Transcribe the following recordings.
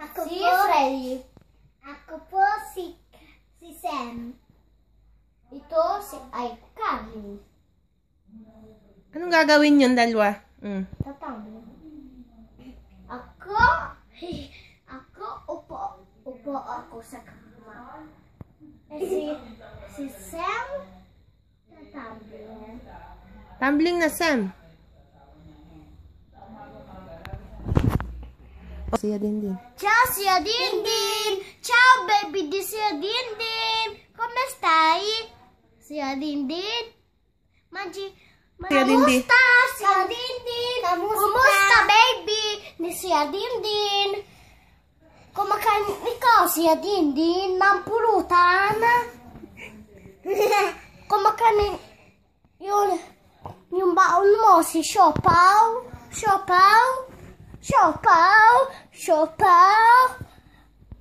Si Freddy. Ako po si Sam. Ito si Carly. Anong gagawin yun, dalawa? Tatawag. Upo ako sa kama. Si Sam, tatambling. Tumbling na, Sam. Siya din. Ciao, Sia Dindin. Ciao, baby di Sia Dindin. Come stai? Sia Dindin. Kamusta, Sia Dindin? Kamusta, baby? Ni Sia Dindin. Kumakain ikaw, Sia Dindin, ng pulutan. Kumakain yung baon mo, si Siopaw.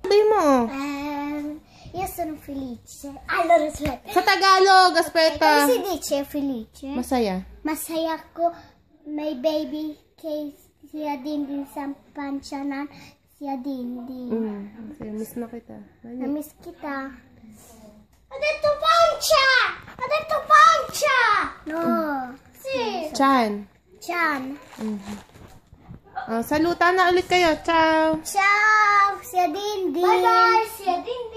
Sabi mo. Io sono felice. Allora, aspetta. Sa Tagalog, aspetta. Come si dice felice? Masaya. Masaya ko may baby kay Sia Dindin sa pansyanan. Sia Dindin. Masaya. Miss na kita. Namiss kita. Adesso pancia! No. Si. Chan. Chan. Salutan na ulit kayo. Ciao. Ciao, Sia Dindin. Bye-bye, Sia Dindin.